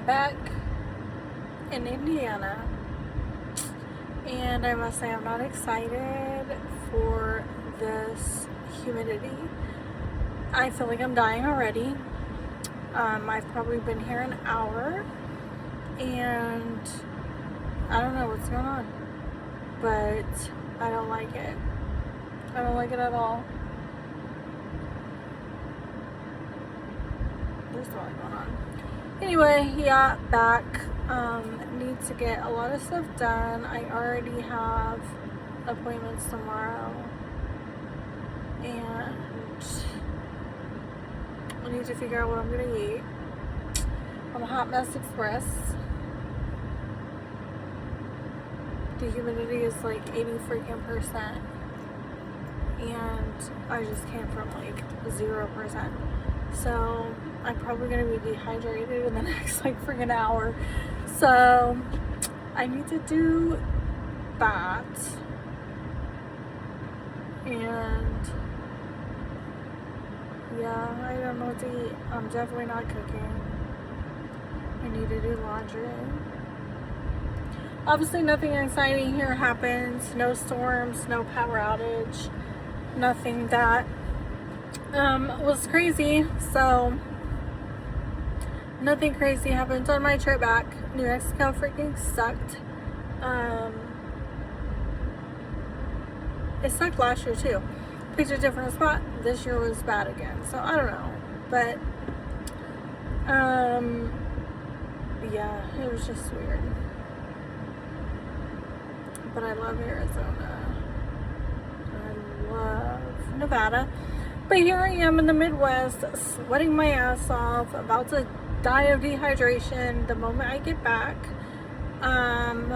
back in Indiana, and I must say I'm not excited for this humidity. I feel like I'm dying already. I've probably been here an hour, and I don't know what's going on, but I don't like it. I don't like it at all. There's a lot going on. Anyway, yeah, back. Need to get a lot of stuff done. I already have appointments tomorrow, and I need to figure out what I'm gonna eat. I'm a Hot Mess Express. The humidity is like 80 freaking percent, and I just came from like 0%. So I'm probably gonna be dehydrated in the next like freaking hour. So I need to do that, and yeah, I don't know what to eat. I'm definitely not cooking. I need to do laundry. Obviously nothing exciting here happens. No storms, no power outage, nothing that was crazy. So nothing crazy happened on my trip back. New Mexico freaking sucked. It sucked last year too. Picked a different spot. This year was bad again. So I don't know. But yeah, it was just weird. But I love Arizona. I love Nevada. But here I am in the Midwest, sweating my ass off, about to die of dehydration the moment I get back. And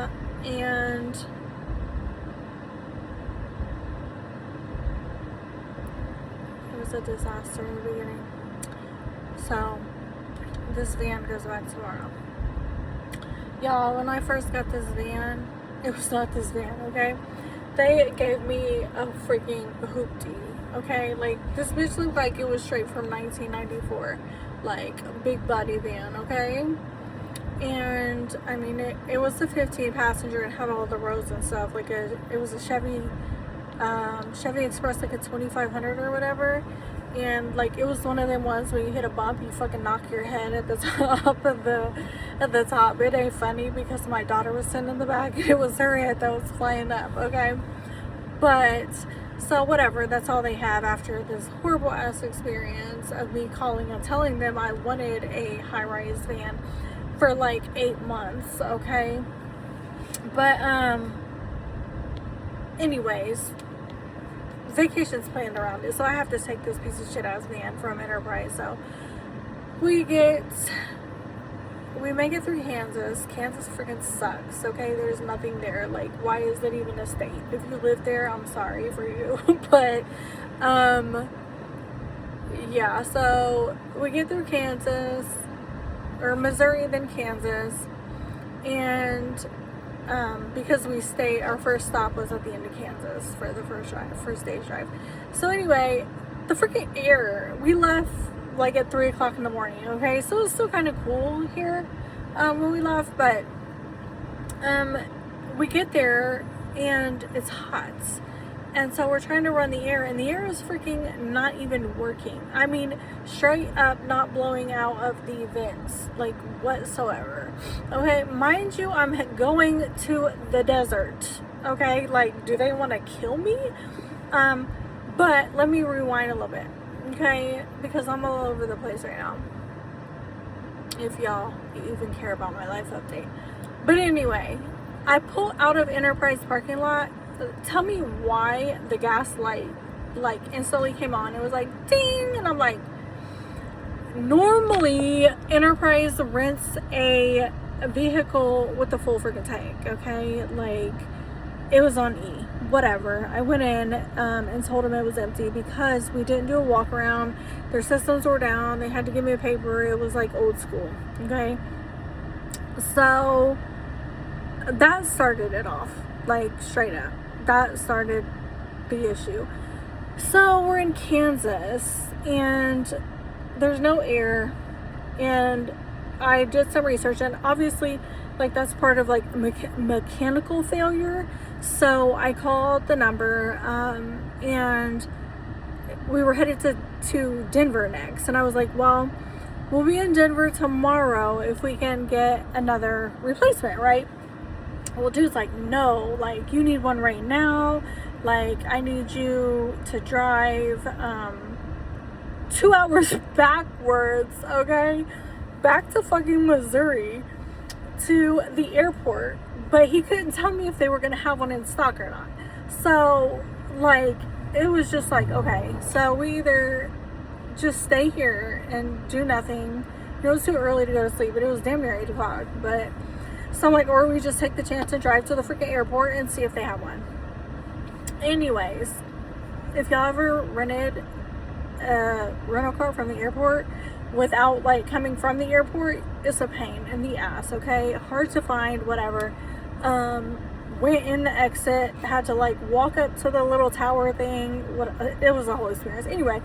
it was a disaster in the beginning. So this van goes back tomorrow. Y'all, when I first got this van, it was not this van, okay? They gave me a freaking hoopty, okay? Like, this bitch looked like it was straight from 1994. Like, a big body van, okay? And, I mean, it was a 15 passenger and had all the rows and stuff. Like, it was a Chevy Express, like a 2500 or whatever. And like, it was one of them ones where you hit a bump, you fucking knock your head at the top of the top. It ain't funny because my daughter was sitting in the back and it was her head that was flying up, okay? But so whatever, that's all they have after this horrible ass experience of me calling and telling them I wanted a high-rise van for like 8 months, okay? But anyways, vacation's planned around it, so I have to take this piece of shit ass van from Enterprise. So we make it through Kansas. Kansas freaking sucks, okay? There's nothing there. Like, why is it even a state? If you live there, I'm sorry for you. But yeah, so we get through Kansas, or Missouri, then Kansas, and because our first stop was at the end of Kansas for the first day's drive. So anyway, the freaking air, we left like at 3 o'clock in the morning, okay? So it's still kind of cool here when we left, but we get there and it's hot. And so we're trying to run the air, and the air is freaking not even working. I mean, straight up not blowing out of the vents, like whatsoever. Okay, mind you, I'm going to the desert. Okay, like, do they want to kill me? But let me rewind a little bit, okay? Because I'm all over the place right now. If y'all even care about my life update. But anyway, I pull out of Enterprise parking lot. Tell me why the gas light like instantly came on. It was like ding, and I'm like, normally Enterprise rents a vehicle with the full freaking tank, okay? Like, it was on E. Whatever. I went in and told them it was empty because we didn't do a walk around. Their systems were down. They had to give me a paper. It was like old school, okay? So that started it off, like straight up. That started the issue. So we're in Kansas and there's no air, and I did some research, and obviously, like, that's part of like mechanical failure. So I called the number, and we were headed to Denver next, and I was like, well, we'll be in Denver tomorrow if we can get another replacement, right? Well, dude's like, no, like, you need one right now. Like, I need you to drive 2 hours backwards, okay, back to fucking Missouri to the airport. But he couldn't tell me if they were gonna have one in stock or not. So, like, it was just like, okay, so we either just stay here and do nothing. It was too early to go to sleep, but it was damn near 8 o'clock. But so I'm like, or we just take the chance and drive to the freaking airport and see if they have one. Anyways, if y'all ever rented a rental car from the airport without like coming from the airport, it's a pain in the ass, okay? Hard to find, whatever. Went in the exit, had to like walk up to the little tower thing. It was a whole experience. Anyway,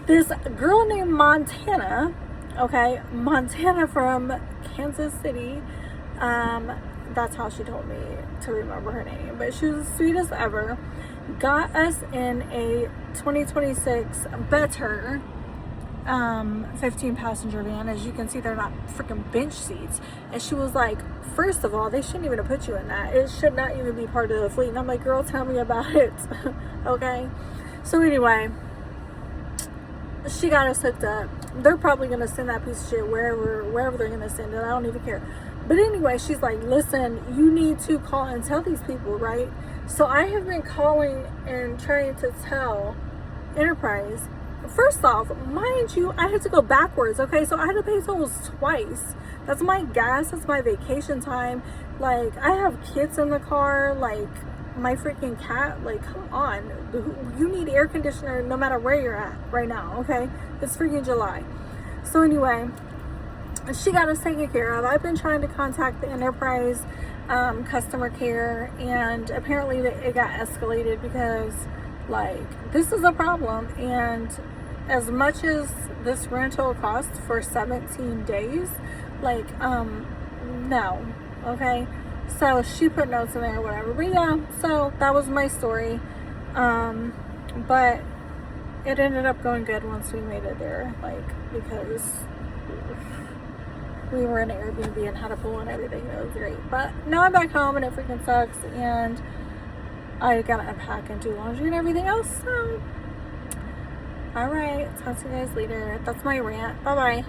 this girl named Montana, okay, Montana from Kansas City, that's how she told me to remember her name, but she was the sweetest ever, got us in a 2026 better 15 passenger van. As you can see, they're not freaking bench seats. And she was like, first of all, they shouldn't even have put you in that. It should not even be part of the fleet. And I'm like, girl, tell me about it. Okay, so anyway, she got us hooked up. They're probably gonna send that piece of shit wherever they're gonna send it. I don't even care. But anyway, she's like, listen, you need to call and tell these people, right? So I have been calling and trying to tell Enterprise. First off, mind you, I had to go backwards, okay? So I had to pay tolls twice. That's my gas, that's my vacation time. Like, I have kids in the car, like my freaking cat. Like, come on. You need air conditioner no matter where you're at right now, okay? It's freaking July. So anyway, she got us taken care of. I've been trying to contact the Enterprise customer care, and apparently it got escalated because, like, this is a problem. And as much as this rental costs for 17 days, like, no, okay? So she put notes in there or whatever. But yeah, so that was my story. But it ended up going good once we made it there, like, because we were in an Airbnb and had a pool and everything. It was great. But now I'm back home and it freaking sucks, and I gotta unpack and do laundry and everything else. So, alright, talk to you guys later. That's my rant. Bye bye.